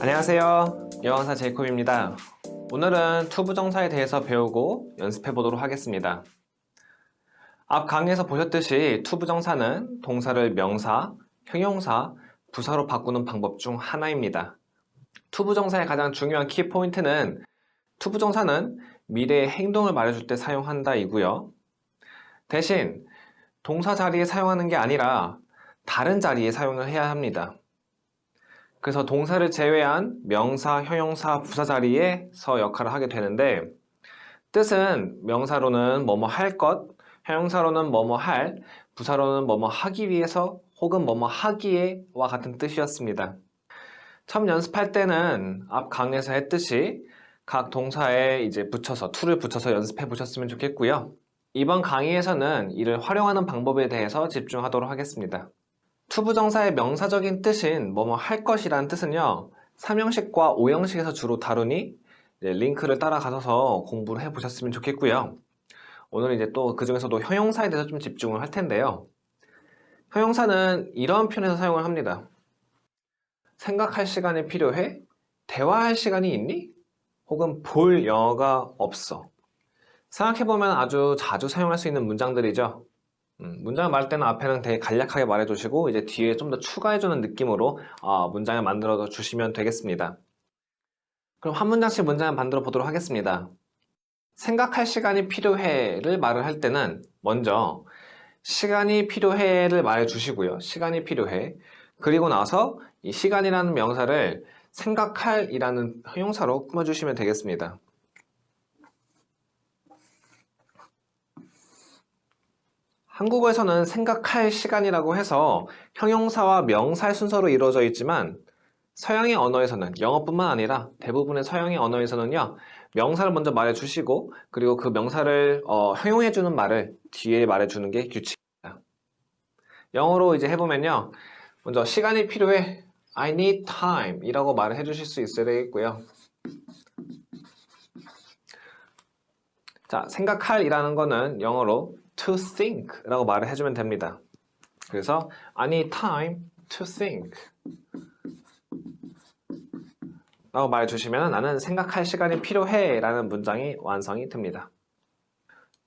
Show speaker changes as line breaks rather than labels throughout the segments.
안녕하세요. 여강사 제이콥입니다. 오늘은 투부정사에 대해서 배우고 연습해 보도록 하겠습니다. 앞 강의에서 보셨듯이 투부정사는 동사를 명사, 형용사, 부사로 바꾸는 방법 중 하나입니다. 투부정사의 가장 중요한 키포인트는 투부정사는 미래의 행동을 말해줄 때 사용한다 이고요. 대신 동사 자리에 사용하는 게 아니라 다른 자리에 사용을 해야 합니다. 그래서 동사를 제외한 명사, 형용사, 부사 자리에서 역할을 하게 되는데 뜻은 명사로는 뭐뭐 할 것, 형용사로는 뭐뭐 할, 부사로는 뭐뭐 하기 위해서 혹은 뭐뭐 하기에와 같은 뜻이었습니다. 처음 연습할 때는 앞 강의에서 했듯이 각 동사에 이제 붙여서 to를 붙여서 연습해 보셨으면 좋겠고요. 이번 강의에서는 이를 활용하는 방법에 대해서 집중하도록 하겠습니다. 투부정사의 명사적인 뜻인 뭐뭐 할 것이라는 뜻은요 3형식과 5형식에서 주로 다루니 링크를 따라가셔서 공부를 해보셨으면 좋겠고요. 오늘은 이제 또 그 중에서도 형용사에 대해서 좀 집중을 할 텐데요. 형용사는 이런 표현에서 사용을 합니다. 생각할 시간이 필요해? 대화할 시간이 있니? 혹은 볼 영어가 없어. 생각해보면 아주 자주 사용할 수 있는 문장들이죠. 문장을 말할 때는 앞에는 되게 간략하게 말해주시고 이제 뒤에 좀 더 추가해주는 느낌으로 문장을 만들어 주시면 되겠습니다. 그럼 한 문장씩 문장을 만들어 보도록 하겠습니다. 생각할 시간이 필요해를 말을 할 때는 먼저 시간이 필요해를 말해주시고요. 시간이 필요해. 그리고 나서 이 시간이라는 명사를 생각할 이라는 형용사로 꾸며주시면 되겠습니다. 한국어에서는 생각할 시간이라고 해서 형용사와 명사의 순서로 이루어져 있지만 서양의 언어에서는 영어뿐만 아니라 대부분의 서양의 언어에서는요 명사를 먼저 말해주시고 그리고 그 명사를 형용해주는 말을 뒤에 말해주는 게 규칙입니다. 영어로 이제 해보면요 먼저 시간이 필요해 I need time 이라고 말을 해주실 수 있어야 되겠고요. 자, 생각할 이라는 거는 영어로 to think 라고 말을 해주면 됩니다. 그래서 I need time to think 라고 말해주시면 나는 생각할 시간이 필요해 라는 문장이 완성이 됩니다.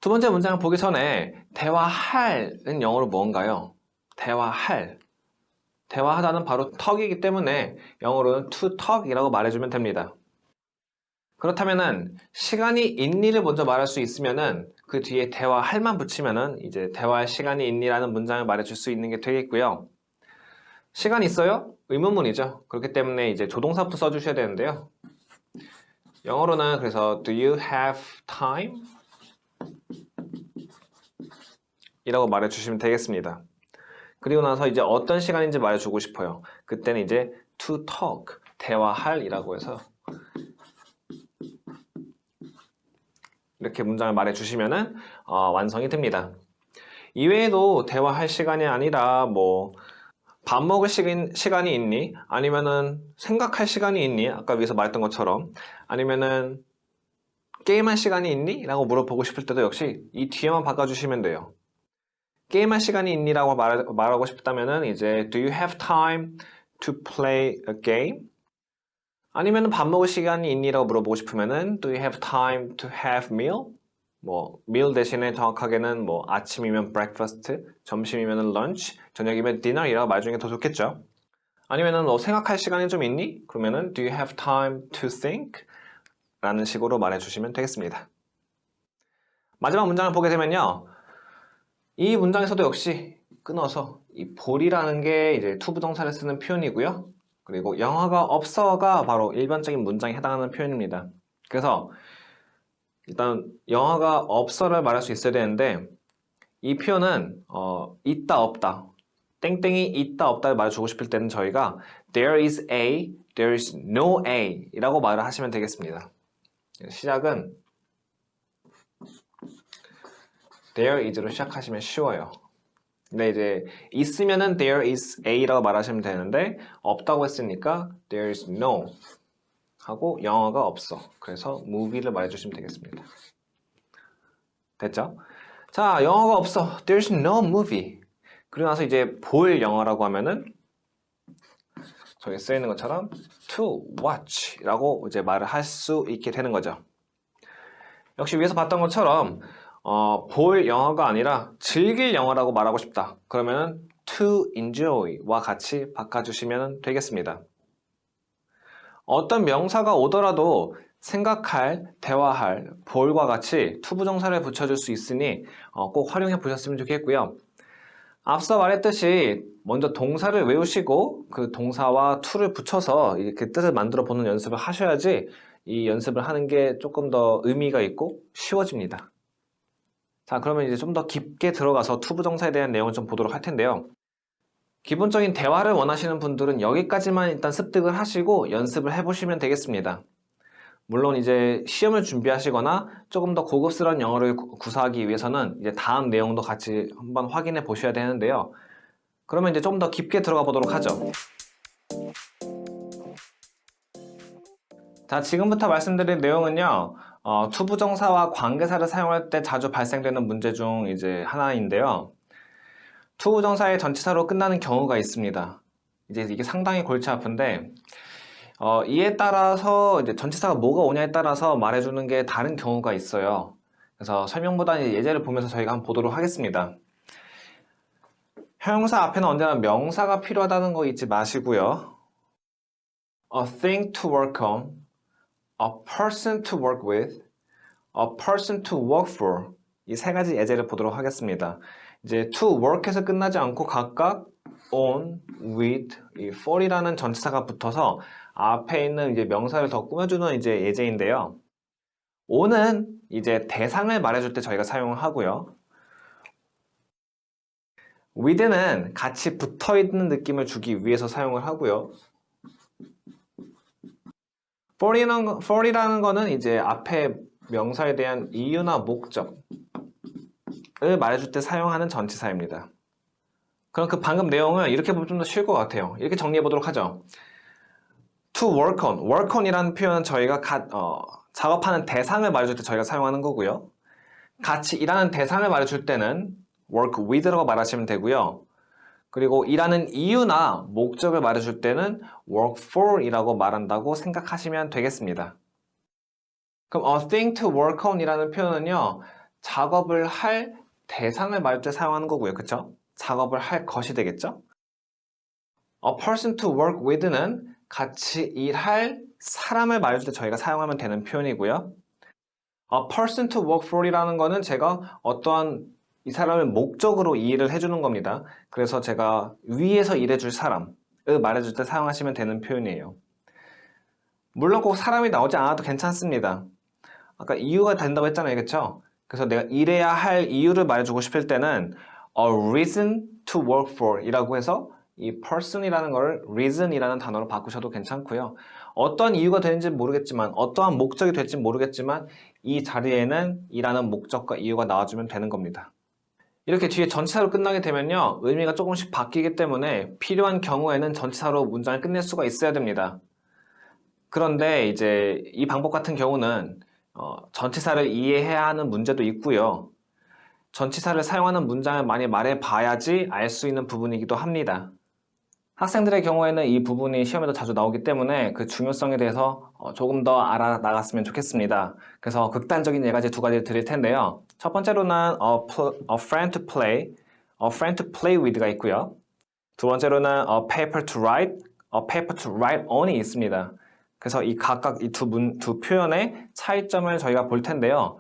두 번째 문장을 보기 전에 대화할은 영어로 뭔가요? 대화할 대화하다는 바로 talk이기 때문에 영어로는 to talk 이라고 말해주면 됩니다. 그렇다면은 시간이 있니를 먼저 말할 수 있으면은 그 뒤에 대화할만 붙이면은 이제 대화할 시간이 있니라는 문장을 말해줄 수 있는 게 되겠고요. 시간 있어요? 의문문이죠. 그렇기 때문에 이제 조동사부 써주셔야 되는데요. 영어로는 그래서 Do you have time? 이라고 말해주시면 되겠습니다. 그리고 나서 이제 어떤 시간인지 말해주고 싶어요. 그때는 이제 to talk, 대화할 이라고 해서 이렇게 문장을 말해주시면은 완성이 됩니다. 이외에도 대화할 시간이 아니라 뭐 밥 먹을 시간이 있니? 아니면은 생각할 시간이 있니? 아까 위에서 말했던 것처럼 아니면은 게임할 시간이 있니? 라고 물어보고 싶을 때도 역시 이 뒤에만 바꿔주시면 돼요. 게임할 시간이 있니? 라고 말하고 싶다면은 이제 Do you have time to play a game? 아니면 밥 먹을 시간이 있니? 라고 물어보고 싶으면은 Do you have time to have meal? 뭐 meal 대신에 정확하게는 뭐 아침이면 breakfast, 점심이면 lunch, 저녁이면 dinner 이라고 말 중에 더 좋겠죠. 아니면은 너 생각할 시간이 좀 있니? 그러면은 Do you have time to think? 라는 식으로 말해주시면 되겠습니다. 마지막 문장을 보게 되면요. 이 문장에서도 역시 끊어서 이 볼이라는 게 이제 투부정사를 쓰는 표현이고요. 그리고 영화가 없어가 바로 일반적인 문장에 해당하는 표현입니다. 그래서 일단 영화가 없어를 말할 수 있어야 되는데 이 표현은 있다 없다 땡땡이 있다 없다를 말해주고 싶을 때는 저희가 there is A, there is no A 이라고 말을 하시면 되겠습니다. 시작은 there is로 시작하시면 쉬워요. 근데 이제 있으면은 there is A라고 말하시면 되는데 없다고 했으니까 there is no 하고 영어가 없어. 그래서 movie를 말해주시면 되겠습니다. 됐죠? 자, 영어가 없어. There's no movie. 그리고 나서 이제 볼 영어라고 하면은 저기 쓰여 있는 것처럼 to watch 라고 이제 말을 할 수 있게 되는 거죠. 역시 위에서 봤던 것처럼 볼 영어가 아니라 즐길 영어라고 말하고 싶다. 그러면 to enjoy와 같이 바꿔주시면 되겠습니다. 어떤 명사가 오더라도 생각할, 대화할, 볼과 같이 투부정사를 붙여줄 수 있으니 꼭 활용해 보셨으면 좋겠고요. 앞서 말했듯이 먼저 동사를 외우시고 그 동사와 to를 붙여서 그 뜻을 만들어 보는 연습을 하셔야지 이 연습을 하는 게 조금 더 의미가 있고 쉬워집니다. 자, 그러면 이제 좀 더 깊게 들어가서 투부정사에 대한 내용을 좀 보도록 할 텐데요. 기본적인 대화를 원하시는 분들은 여기까지만 일단 습득을 하시고 연습을 해보시면 되겠습니다. 물론 이제 시험을 준비하시거나 조금 더 고급스러운 영어를 구사하기 위해서는 이제 다음 내용도 같이 한번 확인해 보셔야 되는데요. 그러면 이제 좀 더 깊게 들어가 보도록 하죠. 자, 지금부터 말씀드릴 내용은요, 투부정사와 관계사를 사용할 때 자주 발생되는 문제 중 이제 하나인데요. 투부정사의 전치사로 끝나는 경우가 있습니다. 이제 이게 상당히 골치 아픈데, 이에 따라서 이제 전치사가 뭐가 오냐에 따라서 말해주는 게 다른 경우가 있어요. 그래서 설명보다는 예제를 보면서 저희가 한번 보도록 하겠습니다. 형용사 앞에는 언제나 명사가 필요하다는 거 잊지 마시고요. A thing to work on, a person to work with, a person to work for 이 세 가지 예제를 보도록 하겠습니다. 이제 to work에서 끝나지 않고 각각 on, with, 이 for이라는 전치사가 붙어서 앞에 있는 이제 명사를 더 꾸며주는 이제 예제인데요. on은 이제 대상을 말해줄 때 저희가 사용하고요. with는 같이 붙어있는 느낌을 주기 위해서 사용을 하고요. for이라는 거는 이제 앞에 명사에 대한 이유나 목적을 말해줄 때 사용하는 전치사입니다. 그럼 그 방금 내용을 이렇게 보면 좀 더 쉬울 것 같아요. 이렇게 정리해 보도록 하죠. To work on, work on이라는 표현은 저희가 작업하는 대상을 말해줄 때 저희가 사용하는 거고요. 같이 일하는 대상을 말해줄 때는 work with라고 말하시면 되고요. 그리고 일하는 이유나 목적을 말해줄 때는 work for 이라고 말한다고 생각하시면 되겠습니다. 그럼 a thing to work on 이라는 표현은요, 작업을 할 대상을 말할 때 사용하는 거고요. 그쵸? 작업을 할 것이 되겠죠? A person to work with는 같이 일할 사람을 말해줄 때 저희가 사용하면 되는 표현이고요. A person to work for 이라는 거는 제가 어떠한 이 사람을 목적으로 이 일을 해주는 겁니다. 그래서 제가 위에서 일해줄 사람을 말해줄 때 사용하시면 되는 표현이에요. 물론 꼭 사람이 나오지 않아도 괜찮습니다. 아까 이유가 된다고 했잖아요. 그쵸? 그래서 내가 일해야 할 이유를 말해주고 싶을 때는 a reason to work for 이라고 해서 이 person이라는 걸 reason이라는 단어로 바꾸셔도 괜찮고요. 어떠한 이유가 되는지 모르겠지만 어떠한 목적이 될지 모르겠지만 이 자리에는 이라는 목적과 이유가 나와주면 되는 겁니다. 이렇게 뒤에 전치사로 끝나게 되면요, 의미가 조금씩 바뀌기 때문에 필요한 경우에는 전치사로 문장을 끝낼 수가 있어야 됩니다. 그런데 이제 이 방법 같은 경우는 전치사를 이해해야 하는 문제도 있고요. 전치사를 사용하는 문장을 많이 말해봐야지 알 수 있는 부분이기도 합니다. 학생들의 경우에는 이 부분이 시험에도 자주 나오기 때문에 그 중요성에 대해서 조금 더 알아나갔으면 좋겠습니다. 그래서 극단적인 네 가지 두 가지를 드릴 텐데요. 첫 번째로는 a friend to play with가 있고요. 두 번째로는 a paper to write on이 있습니다. 그래서 이 각각 이 두 표현의 차이점을 저희가 볼 텐데요.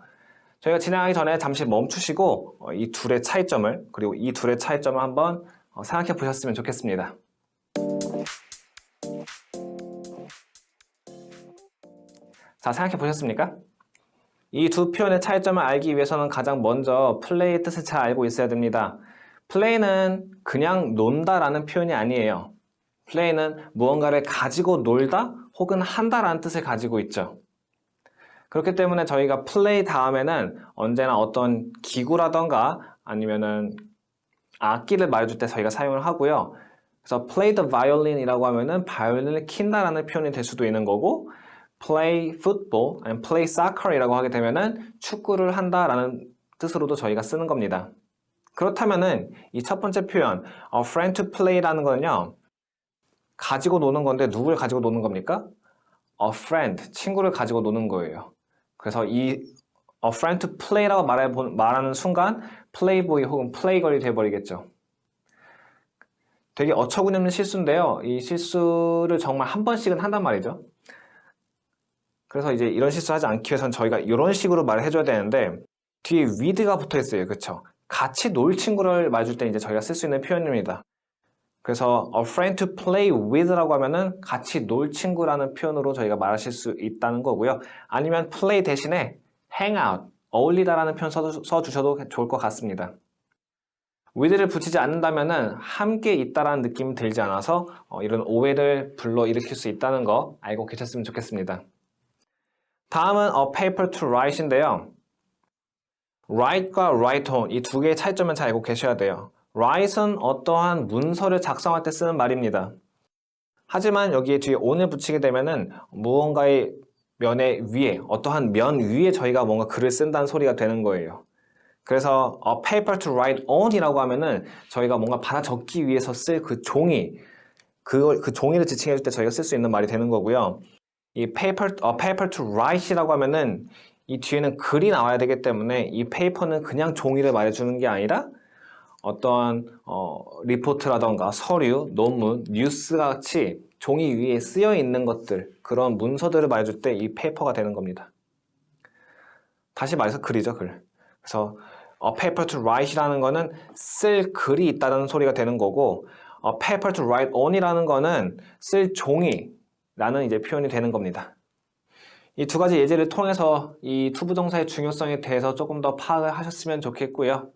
저희가 진행하기 전에 잠시 멈추시고 이 둘의 차이점을 그리고 이 둘의 차이점을 한번 생각해 보셨으면 좋겠습니다. 자, 생각해 보셨습니까? 이 두 표현의 차이점을 알기 위해서는 가장 먼저 플레이의 뜻을 잘 알고 있어야 됩니다. 플레이는 그냥 논다라는 표현이 아니에요. 플레이는 무언가를 가지고 놀다 혹은 한다라는 뜻을 가지고 있죠. 그렇기 때문에 저희가 플레이 다음에는 언제나 어떤 기구라던가 아니면은 악기를 말해줄 때 저희가 사용을 하고요. 그래서 play the violin이라고 하면은 바이올린을 킨다라는 표현이 될 수도 있는 거고, play football 아니면 play soccer이라고 하게 되면은 축구를 한다라는 뜻으로도 저희가 쓰는 겁니다. 그렇다면은 이 첫 번째 표현, a friend to play라는 거는요, 가지고 노는 건데 누구를 가지고 노는 겁니까? A friend, 친구를 가지고 노는 거예요. 그래서 이 a friend to play라고 말하는 순간 플레이보이 혹은 플레이걸이 돼버리겠죠. 되게 어처구니없는 실수인데요. 이 실수를 정말 한 번씩은 한단 말이죠. 그래서 이제 이런 실수하지 않기 위해서는 저희가 이런 식으로 말을 해줘야 되는데 뒤에 with가 붙어 있어요. 그렇죠? 같이 놀 친구를 말해줄 때 이제 저희가 쓸 수 있는 표현입니다. 그래서 a friend to play with라고 하면은 같이 놀 친구라는 표현으로 저희가 말하실 수 있다는 거고요. 아니면 play 대신에 hang out, 어울리다라는 표현 써주셔도 좋을 것 같습니다. with를 붙이지 않는다면은 함께 있다라는 느낌이 들지 않아서 이런 오해를 불러일으킬 수 있다는 거 알고 계셨으면 좋겠습니다. 다음은 a paper to write인데요. write과 write on 이 두 개의 차이점을 잘 알고 계셔야 돼요. write은 어떠한 문서를 작성할 때 쓰는 말입니다. 하지만 여기에 뒤에 on을 붙이게 되면은 무언가의 면의 위에, 어떠한 면 위에 저희가 뭔가 글을 쓴다는 소리가 되는 거예요. 그래서 a paper to write on이라고 하면은 저희가 뭔가 받아 적기 위해서 쓸 그 종이, 그 종이를 지칭해 줄 때 저희가 쓸 수 있는 말이 되는 거고요. 이 a paper to write이라고 하면은 이 뒤에는 글이 나와야 되기 때문에 이 페이퍼는 그냥 종이를 말해주는 게 아니라 어떠한 리포트라던가 서류, 논문, 뉴스 같이 종이 위에 쓰여 있는 것들, 그런 문서들을 말해줄 때 이 페이퍼가 되는 겁니다. 다시 말해서 글이죠, 글. 그래서 a paper to write이라는 거는 쓸 글이 있다는 소리가 되는 거고 a paper to write on이라는 거는 쓸 종이라는 이제 표현이 되는 겁니다. 이 두 가지 예제를 통해서 이 투부정사의 중요성에 대해서 조금 더 파악을 하셨으면 좋겠고요.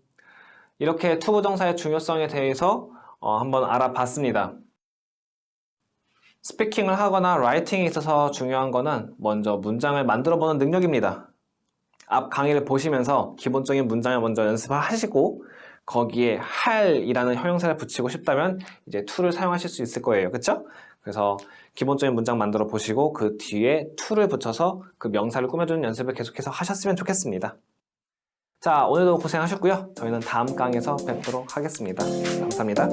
이렇게 투부정사의 중요성에 대해서 한번 알아봤습니다. 스피킹을 하거나 라이팅에 있어서 중요한 거는 먼저 문장을 만들어보는 능력입니다. 앞 강의를 보시면서 기본적인 문장을 먼저 연습을 하시고 거기에 할이라는 형용사를 붙이고 싶다면 이제 to를 사용하실 수 있을 거예요. 그렇죠? 그래서 기본적인 문장 만들어 보시고 그 뒤에 to를 붙여서 그 명사를 꾸며주는 연습을 계속해서 하셨으면 좋겠습니다. 자, 오늘도 고생하셨고요. 저희는 다음 강의에서 뵙도록 하겠습니다. 감사합니다.